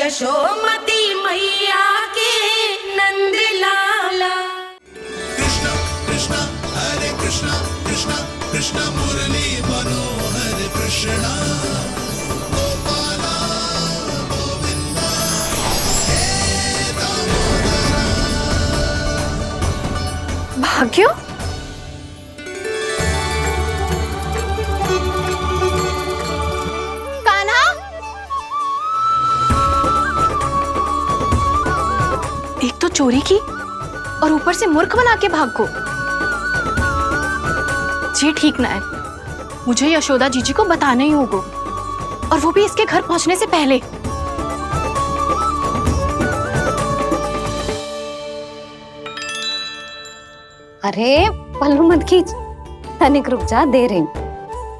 यशोमती मैया के नंद लाला। कृष्ण कृष्ण हरे कृष्ण कृष्ण कृष्ण मुरली मनोहर कृष्ण गोपाला गोविंदा हे दामोदरा। भाग्य, एक तो चोरी की और ऊपर से मूर्ख बना के भागो। ये ठीक ना है, मुझे यशोदा जीजी को बताना ही होगा, और वो भी इसके घर पहुंचने से पहले। अरे पल्लू मत खींच, तनिक रुक जा, दे रही हूं,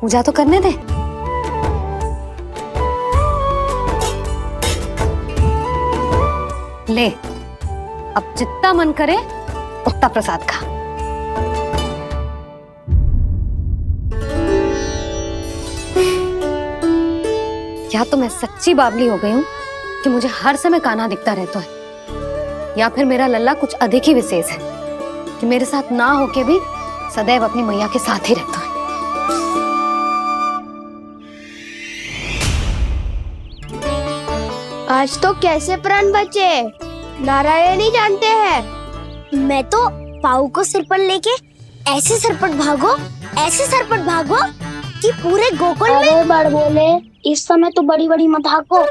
पूजा तो करने दे। ले, अब जितना मन करे उतना प्रसाद खा। या तो मैं सच्ची बावली हो गई हूँ कि मुझे हर समय कान्हा दिखता रहता है, या फिर मेरा लल्ला कुछ अधिक ही विशेष है कि मेरे साथ ना होके भी सदैव अपनी मैया के साथ ही रहता है। आज तो कैसे प्राण बचे, नारायण ही जानते हैं। मैं तो पाऊ को सिर पर लेके ऐसे सरपट भागो कि पूरे गोकुल में बड़ बोले। इस समय तो बड़ी बड़ी मत हाको,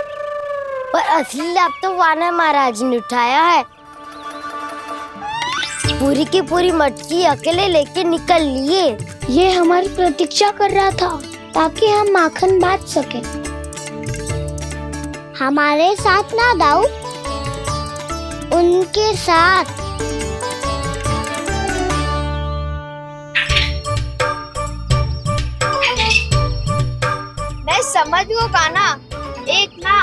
पर असली लाभ तो वानर महाराज ने उठाया है। पूरी की पूरी मटकी अकेले लेके निकल लिए। ये हमारी प्रतीक्षा कर रहा था ताकि हम माखन बांट सके। हमारे साथ ना दाऊ, उनके साथ। मैं समझ गो कान्हा, एक ना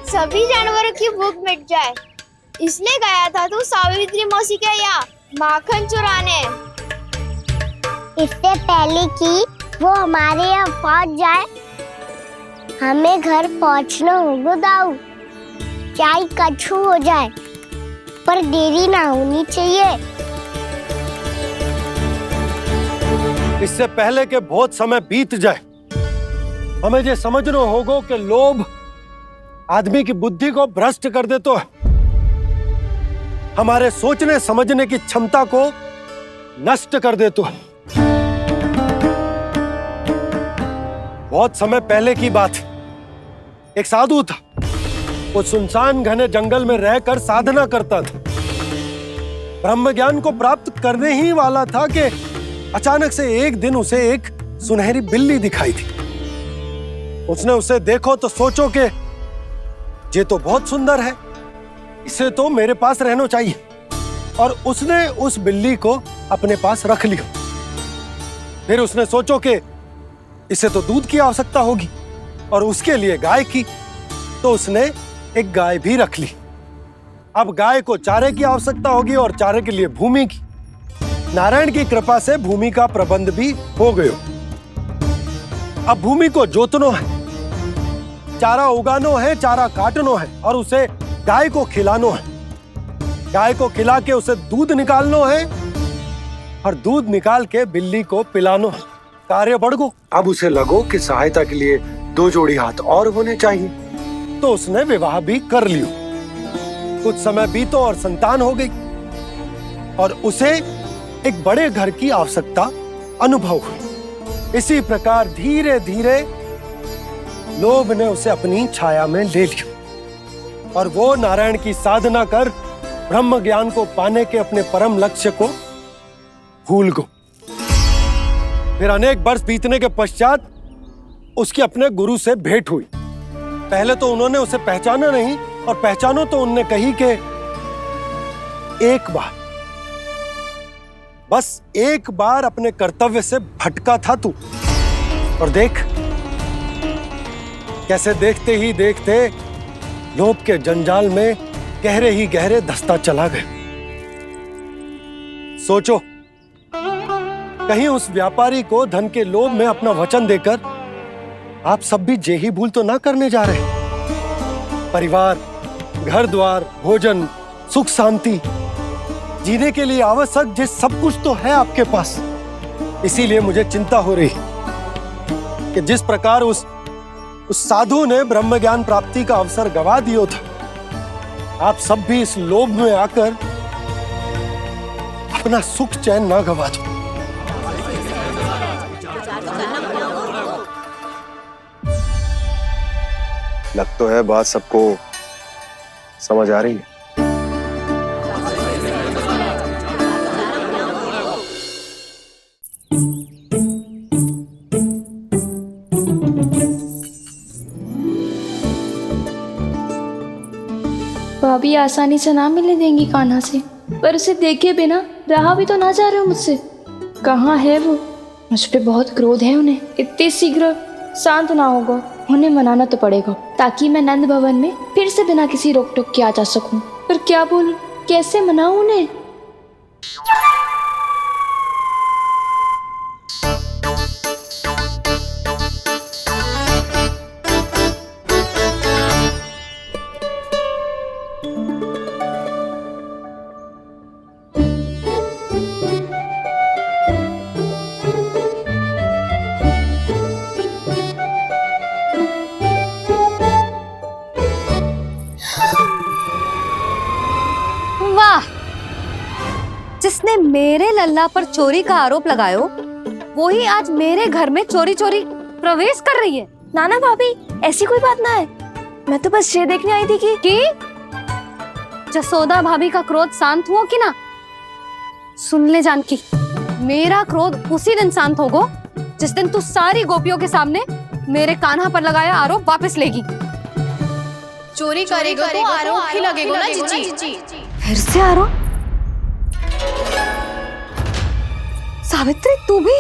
सभी जानवरों की भूख मिट जाए, इसलिए गया था तू सावित्री मौसी के यहाँ माखन चुराने। इससे पहले कि वो हमारे यहाँ पहुँच जाए, हमें घर पहुँचना होगा दाऊ, चाहे कछु हो जाए, पर देरी ना होनी चाहिए। इससे पहले कि बहुत समय बीत जाए, हमें ये समझना होगा कि लोभ आदमी की बुद्धि को भ्रष्ट कर दे, तो हमारे सोचने समझने की क्षमता को नष्ट कर दे। तो बहुत समय पहले की बात, एक साधु था, वो सुनसान घने जंगल में रहकर साधना करता था। ब्रह्म ज्ञान को प्राप्त करने ही वाला था कि अचानक से एक दिन उसे एक सुनहरी बिल्ली दिखाई थी। उसने उसे देखो तो सोचो कि ये तो बहुत सुंदर है, इसे तो मेरे पास रहना चाहिए, और उसने उस बिल्ली को अपने पास रख लिया। फिर उसने सोचो कि इसे तो दूध की आवश्यकता होगी और उसके लिए गाय की, तो उसने एक गाय भी रख ली। अब गाय को चारे की आवश्यकता होगी और चारे के लिए भूमि की। नारायण की कृपा से भूमि का प्रबंध भी हो गयो। अब भूमि को जोतनो है, चारा उगानो है, चारा काटनो है, और उसे गाय को खिलानो है। गाय को खिला के उसे दूध निकालनो है, और दूध निकाल के बिल्ली को पिलानो है। कार्य बढ़ गो। अब उसे लगो कि सहायता के लिए 2 जोड़ी हाथ और होने चाहिए, तो उसने विवाह भी कर लियो। कुछ समय बीतो और संतान हो गई, और उसे एक बड़े घर की आवश्यकता अनुभव हुई। इसी प्रकार धीरे धीरे लोभ ने उसे अपनी छाया में ले लिया, और वो नारायण की साधना कर ब्रह्म ज्ञान को पाने के अपने परम लक्ष्य को भूल गो। फिर अनेक वर्ष बीतने के पश्चात उसकी अपने गुरु से भेंट हुई। पहले तो उन्होंने उसे पहचाना नहीं, और पहचानो तो उनने कही कि एक बार, बस एक बार अपने कर्तव्य से भटका था तू, और देख कैसे देखते ही देखते लोभ के जंजाल में गहरे ही गहरे धंसता चला गया। सोचो, कहीं उस व्यापारी को धन के लोभ में अपना वचन देकर आप सब भी जे ही भूल तो ना करने जा रहे। परिवार, घर द्वार, भोजन, सुख शांति, जीने के लिए आवश्यक जिस सब कुछ तो है आपके पास। इसीलिए मुझे चिंता हो रही कि जिस प्रकार उस साधु ने ब्रह्म ज्ञान प्राप्ति का अवसर गवा दिया था, आप सब भी इस लोभ में आकर अपना सुख चैन ना गवा दो। लग तो है बात सबको समझ आ रही है। भाभी आसानी से ना मिलने देंगी कान्हा से, पर उसे देखे बिना रहा भी तो ना जा रहा मुझसे। कहाँ है वो? मुझ पे बहुत क्रोध है उन्हें। इतने शीघ्र शांत ना होगा, उन्हें मनाना तो पड़ेगा ताकि मैं नंद भवन में फिर से बिना किसी रोक टोक के आ जा सकूं। पर क्या बोलूं, कैसे मनाऊं उन्हें? वाह, जिसने मेरे लल्ला पर चोरी का आरोप लगायो, वो ही आज मेरे घर में चोरी चोरी प्रवेश कर रही है। नाना भाभी, ऐसी कोई बात ना है। मैं तो बस ये देखने आई थी कि जसोदा भाभी का क्रोध शांत हुआ कि ना? सुन ले जानकी, मेरा क्रोध उसी दिन शांत होगा जिस दिन तू सारी गोपियों के सामने मेरे कान्हा पर लगाया आरोप वापस लेगी। चोरी करेगा तो आरोप ही लगेगा ना जीजी। फिर से आरोप? सावित्री, तू भी?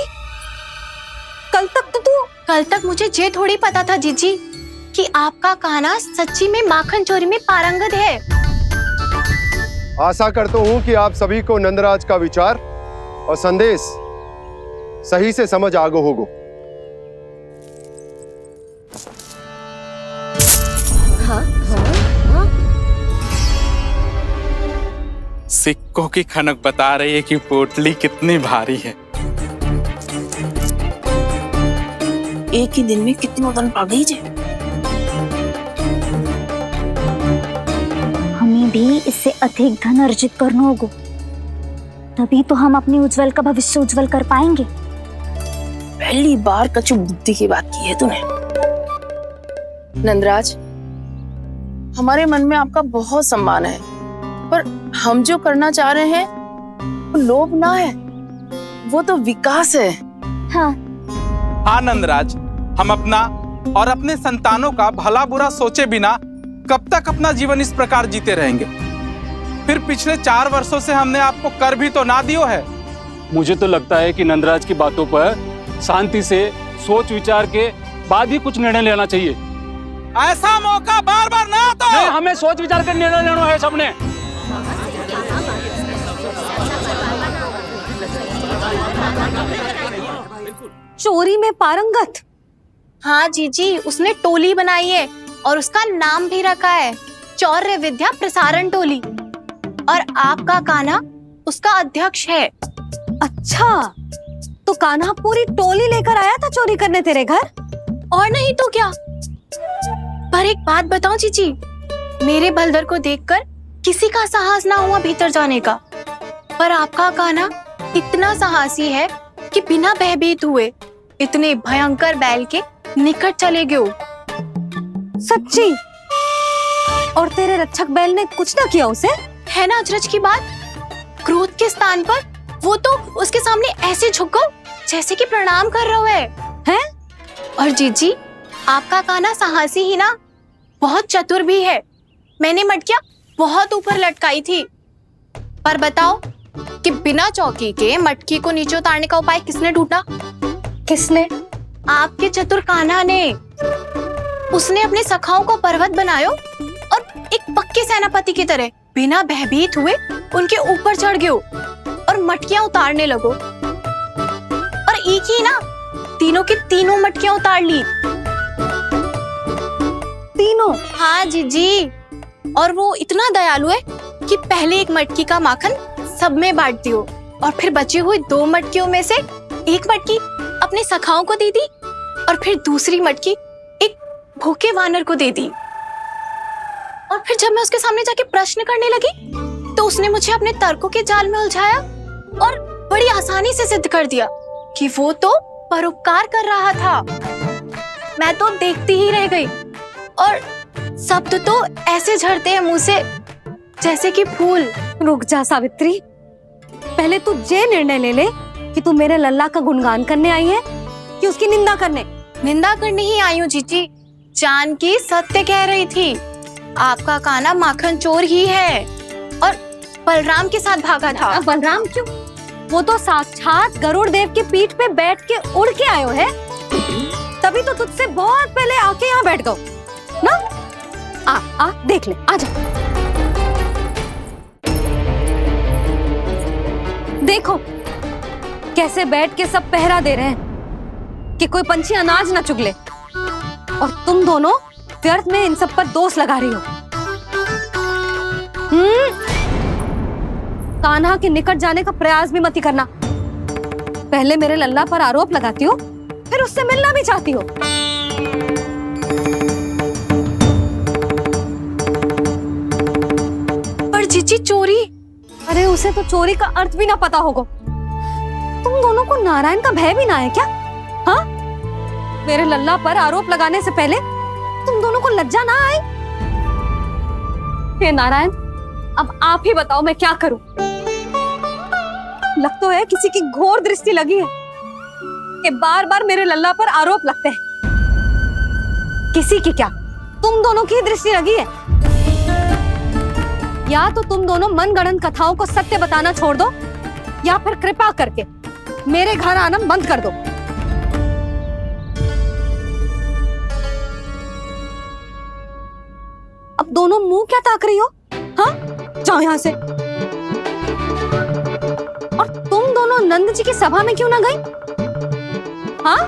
कल तक मुझे ये थोड़ी पता था जीजी कि आपका कान्हा सच्ची में माखन चोरी में पारंगत है। आशा करता हूँ कि आप सभी को नंदराज का विचार और संदेश सही से समझ आ गो होगो। सिक्कों की खनक बता रही है कि पोटली कितनी भारी है। एक ही दिन में कितनी उड़न पड़ गई जे। हमें भी इससे अधिक धन अर्जित करना होगा, तभी तो हम अपनी उज्जवल का भविष्य उज्जवल कर पाएंगे। पहली बार कछु बुद्धि की बात की है तूने। नंदराज, हमारे मन में आपका बहुत सम्मान है, पर हम जो करना चाह रहे हैं वो लोभ ना है, वो तो विकास है। हाँ नंदराज, हम अपना और अपने संतानों का भला बुरा सोचे बिना कब तक अपना जीवन इस प्रकार जीते रहेंगे? फिर पिछले 4 वर्षों से हमने आपको कर भी तो ना दियो है। मुझे तो लगता है कि नंदराज की बातों पर शांति से सोच विचार के बाद ही कुछ निर्णय लेना चाहिए। ऐसा मौका बार बार ना दो। नहीं, हमें सोच विचार कर निर्णय लेना है सबने। चोरी में पारंगत? हाँ जीजी, उसने टोली बनाई है और उसका नाम भी रखा है चौर्य विद्या प्रसारण टोली, और आपका कान्हा उसका अध्यक्ष है। अच्छा, तो कान्हा पूरी टोली लेकर आया था चोरी करने तेरे घर? और नहीं तो क्या। पर एक बात बताऊं जीजी, मेरे बलदर को देखकर किसी का साहस ना हुआ भीतर जाने का, पर आपका कान्हा इतना साहसी है कि बिना भयभीत हुए इतने भयंकर बैल के निकट चले गए। सच्ची? और तेरे रक्षक बैल ने कुछ ना किया उसे? है ना अचरज की बात। क्रोध के स्थान पर वो तो उसके सामने ऐसे झुक गया जैसे कि प्रणाम कर रहा है। और जीजी, आपका कान्हा साहसी ही ना, बहुत चतुर भी है। मैंने मटकियां बहुत ऊपर लटकाई थी, पर बताओ कि बिना चौकी के मटकी को नीचे उतारने का उपाय किसने ढूंढा? किसने? आपके चतुर कान्हा ने। उसने अपने सखाओं को पर्वत बनायो और एक पक्के सेनापति की तरह बिना भयभीत हुए उनके ऊपर चढ़ गयो और मटकियां उतारने लगो। और एक ही ना, तीनों की तीनों मटकियां उतार ली। तीनों? हाँ जीजी, और वो इतना दयालु है कि पहले एक मटकी का माखन सब में बांट दियो और फिर बची हुई 2 मटकियों में से एक मटकी अपने सखाओं को दे दी और फिर दूसरी मटकी एक भूखे वानर को दे दी। और फिर जब मैं उसके सामने जाके प्रश्न करने लगी तो उसने मुझे अपने तर्कों के जाल में उलझाया और बड़ी आसानी से सिद्ध कर दिया कि वो तो परोपकार कर रहा था। मैं तो देखती ही रह गई और शब्द तो ऐसे झड़ते हैं मुंह से जैसे कि फूल। रुक जा सावित्री, पहले तू ये निर्णय ले ले कि तू मेरे लल्ला का गुणगान करने आई है कि उसकी निंदा करने। निंदा करने ही आई हूँ जीजी। जानकी सत्य कह रही थी, आपका कान्हा माखन चोर ही है और बलराम के साथ भागा था। बलराम क्यों? वो तो साक्षात गरुड़ देव की पीठ पे बैठ के उड़ के आयो है, तभी तो तुझसे बहुत पहले आके यहाँ बैठ गओ ना। आ देख ले, आ जा। देखो कैसे बैठ के सब पहरा दे रहे हैं कि कोई पंछी अनाज ना चुगले, और तुम दोनों व्यर्थ में इन सब पर दोष लगा रही हो। कान्हा के निकट जाने का प्रयास भी मत ही करना। पहले मेरे लल्ला पर आरोप लगाती हो, फिर उससे मिलना भी चाहती हो। पर जीजी चोरी, अरे उसे तो चोरी का अर्थ भी ना पता होगा। तुम दोनों को नारायण का भय भी ना है क्या? हाँ, मेरे लल्ला पर आरोप लगाने से पहले तुम दोनों को लज्जा ना आई? हे नारायण, अब आप ही बताओ मैं क्या करूं। लग तो है किसी की घोर दृष्टि लगी है कि बार बार मेरे लल्ला पर आरोप लगते हैं। किसी की क्या, तुम दोनों की दृष्टि लगी है। या तो तुम दोनों मनगढ़ंत कथाओं को सत्य बताना छोड़ दो, या फिर कृपा करके मेरे घर आना बंद कर दो। अब दोनों मुंह क्या ताक रही हो? हाँ, जाओ यहां से। और तुम दोनों नंद जी की सभा में क्यों ना गई? हाँ,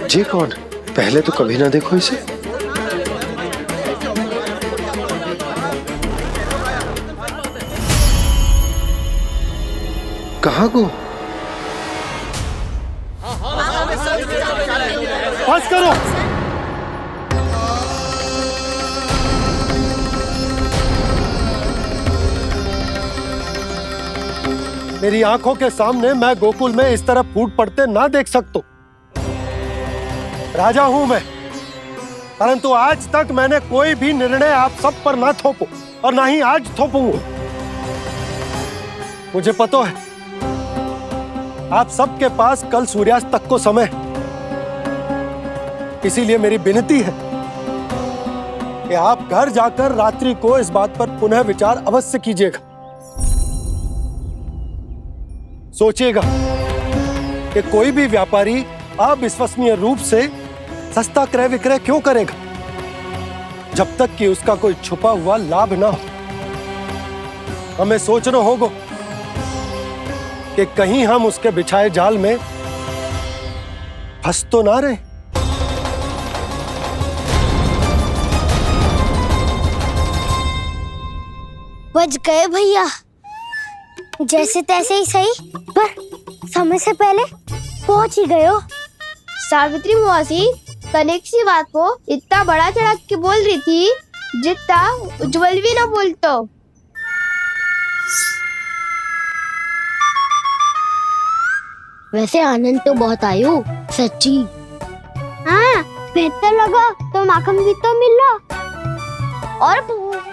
ये कौन? पहले तो कभी ना देखो इसे। कहाँ को? बस करो। मेरी आंखों के सामने मैं गोकुल में इस तरह फूट पड़ते ना देख सकता। राजा हूं मैं, परंतु आज तक मैंने कोई भी निर्णय आप सब पर ना थोपो और ना ही आज थोपूंगा। मुझे पता है आप सबके पास कल सूर्यास्त तक को समय, इसीलिए मेरी विनती है कि आप घर जाकर रात्रि को इस बात पर पुनः विचार अवश्य कीजिएगा। सोचिएगा कि कोई भी व्यापारी अविश्वसनीय रूप से सस्ता क्रय विक्रय क्यों करेगा जब तक कि उसका कोई छुपा हुआ लाभ ना हो। हमें सोचना होगा कि कहीं हम उसके बिछाए जाल में फंस तो ना रहे। बच गए भैया, जैसे तैसे ही सही, पर समय से पहले पहुंच ही गए हो। सावित्री मौसी कनेक सी बात को इतना बड़ा चढ़ा के बोल रही थी जितना उज्जवल भी ना बोलतो। वैसे आनंद तो बहुत आयो, सच्ची। हाँ, बेहतर लगा तो माखन भी तो मिला और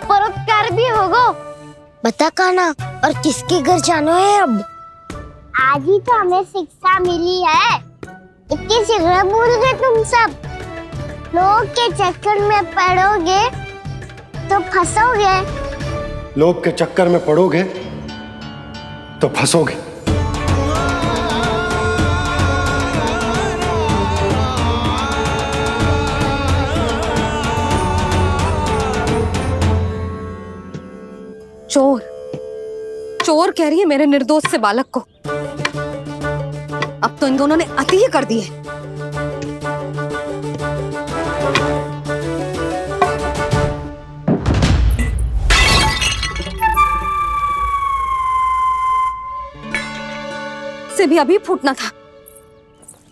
परोपकार भी होगा। बता कान्हा, और किसके घर जाना है अब? आज ही तो हमें शिक्षा मिली है, इतनी शीघ्र भूल गए तुम सब। लोग के चक्कर में पड़ोगे तो फंसोगे। लोग के चक्कर में पड़ोगे तो फंसोगे। चोर चोर कह रही है मेरे निर्दोष से बालक को। अब तो इन दोनों ने अति ही कर दी है। से भी अभी फूटना था।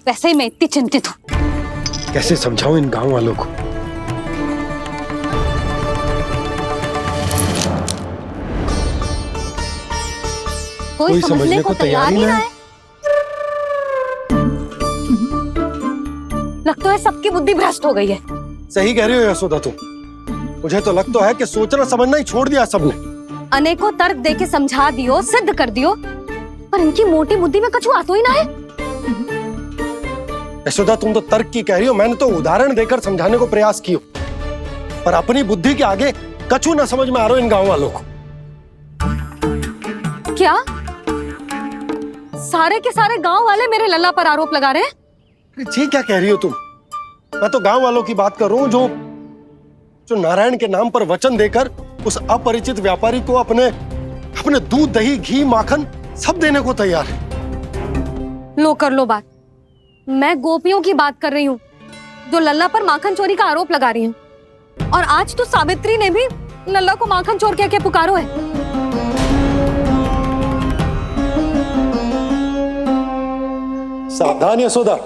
वैसे ही मैं इतनी चिंतित हूं। कैसे समझाऊं इन गांव वालों को? कोई समझने को तैयार ही ना है। लगता है सबकी बुद्धि भ्रष्ट हो गई है। सही कह रही हो यशोदा तुम। मुझे तो लगता है कि सोचना समझना ही छोड़ दिया सबने। अनेकों तर्क देके समझा दियो, सिद्ध कर दियो, पर इनकी मोटी बुद्धि में कछु आतो ही ना है। यशोदा तुम तो तर्क की कह रही हो, मैंने तो उदाहरण देकर समझाने को प्रयास किया, पर अपनी बुद्धि के आगे कछु ना समझ में आ रहा इन गांव वालों को। क्या सारे के सारे गांव वाले मेरे लल्ला पर आरोप लगा रहे हैं? जी क्या कह रही हो तुम? मैं तो गांव वालों की बात कर रहा हूं जो नारायण के नाम पर वचन देकर उस अपरिचित व्यापारी को अपने दूध, दही, घी, माखन सब देने को तैयार है। लो कर लो बात। मैं गोपियों की बात कर रही हूँ जो लल्ला पर माखन चोरी का आरोप लगा रही हूँ। और आज तो सावित्री ने भी लल्ला को माखन चोर कह के पुकारो है। सावधान यशोदा,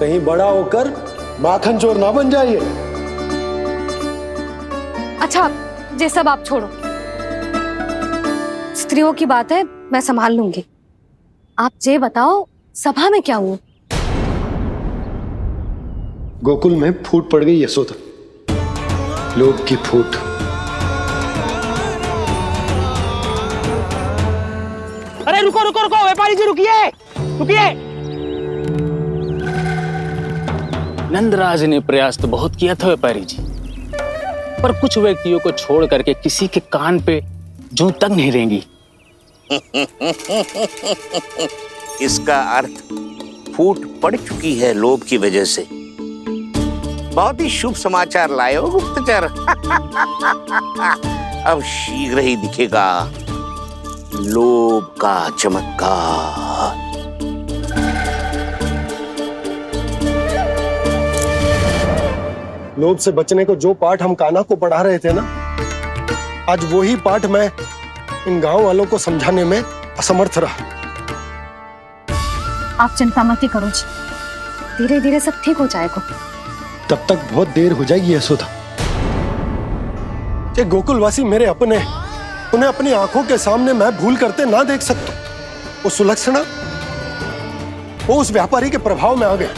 कहीं बड़ा होकर माखन चोर ना बन जाइए। अच्छा ये सब आप छोड़ो, स्त्रियों की बात है, मैं संभाल लूंगी। आप ये बताओ सभा में क्या हुआ? गोकुल में फूट पड़ गई यशोदा, लोभ की फूट। अरे रुको रुको रुको, व्यापारी जी रुकिए रुकिए। नंदराज ने प्रयास तो बहुत किया था व्यापारी जी, पर कुछ व्यक्तियों को छोड़ करके किसी के कान पे जूं तक नहीं रेंगी। इसका अर्थ फूट पड़ चुकी है लोभ की वजह से। बहुत ही शुभ समाचार लाए हो गुप्तचर। अब शीघ्र ही दिखेगा लोभ का चमत्कार। लोभ से बचने को जो पाठ हम कान्हा को पढ़ा रहे थे ना, आज वही पाठ मैं इन गांव वालों को समझाने में असमर्थ रहा। आप चिंता मत ही करो जी, धीरे धीरे सब ठीक हो जाएगा। तब तक बहुत देर हो जाएगी यशोदा। ये गोकुलवासी मेरे अपने, उन्हें अपनी आंखों के सामने मैं भूल करते ना देख सकता। वो सुलक्षणा, वो उस व्यापारी के प्रभाव में आ गए,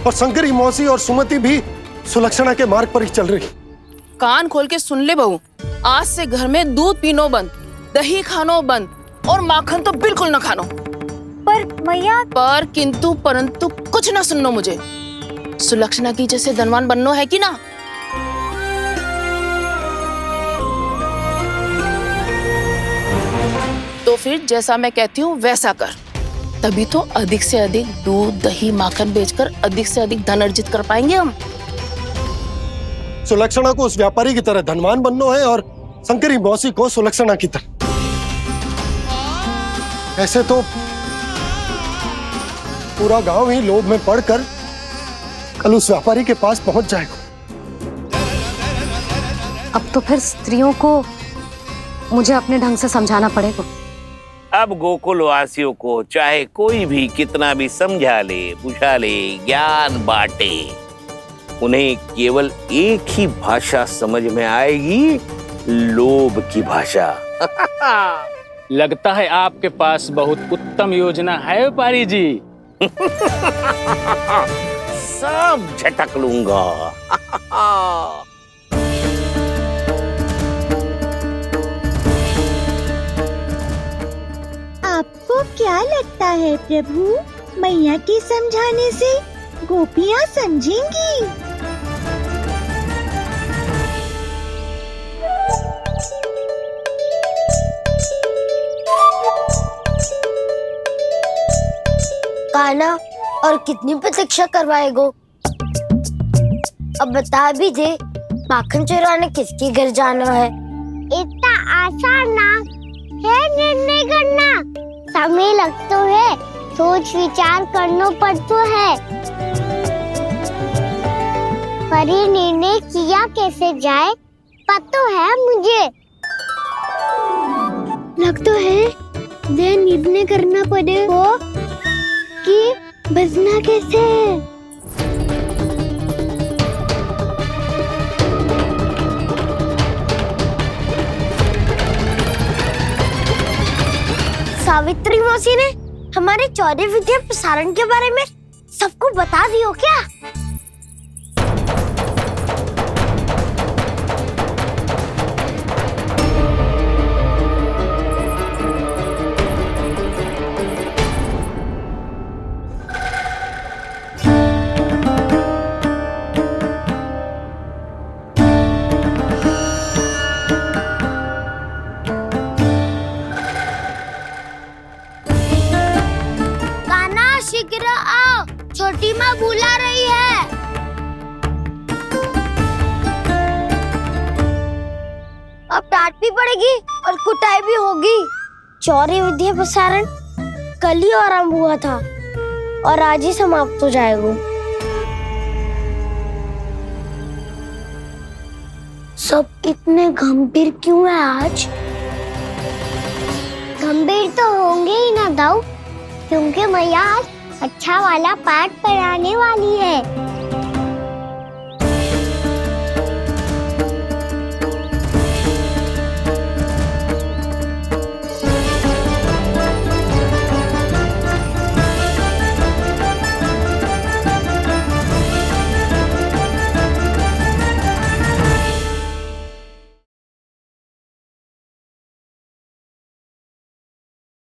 और शंकरी मौसी और सुमति भी सुलक्षणा के मार्ग पर ही चल रही। कान खोल के सुन ले बहू, आज से घर में दूध पीनो बंद, दही खानो बंद, और माखन तो बिल्कुल ना खानो। पर मैया, पर किंतु परंतु कुछ ना सुननो मुझे। सुलक्षणा की जैसे धनवान बननो है कि ना? तो फिर जैसा मैं कहती हूँ वैसा कर, तभी तो अधिक से अधिक दूध, दही, माखन बेचकर अधिक से अधिक धन अर्जित कर पाएंगे हम। सुलक्षणा को उस व्यापारी की तरह धनवान बनना है और शंकरी मौसी को सुलक्षणा की तरह। ऐसे तो पूरा गांव ही लोभ में पड़कर कल उस व्यापारी के पास पहुंच जाएगा। अब तो फिर स्त्रियों को मुझे अपने ढंग से समझाना पड़ेगा। अब गोकुल वासियों को चाहे कोई भी कितना भी समझा ले, बुझा ले, ज्ञान बांटे, उन्हें केवल एक ही भाषा समझ में आएगी, लोभ की भाषा। लगता है आपके पास बहुत उत्तम योजना है व्यापारी जी। सब झटक लूंगा। आपको क्या लगता है प्रभु, मैया के समझाने से गोपियाँ समझेंगी? कान्हा, और कितनी प्रतीक्षा करवाएगो? अब बता भी दे, माखन चुराने किसके घर जाना है? इतना आसान ना है निर्णय करना। समय लगता है, सोच विचार करना पड़ता है। पर ये निर्णय किया कैसे जाए पता है मुझे। लगता है ये निर्णय करना पड़ेगा कि बचना कैसे है। सावित्री मौसी ने हमारे चौरे विद्या प्रसारण के बारे में सबको बता दियो क्या? शीघ्र आओ, छोटी माँ बुला रही है। अब डांट भी पड़ेगी और कुटाई भी होगी। चौरी विद्या प्रसारण कल ही आरंभ हुआ था और आज ही समाप्त हो जाएगा। सब इतने गंभीर क्यों है आज? गंभीर तो होंगे ही ना दाऊ, क्योंकि मैया आज अच्छा वाला पाठ पढ़ाने वाली है।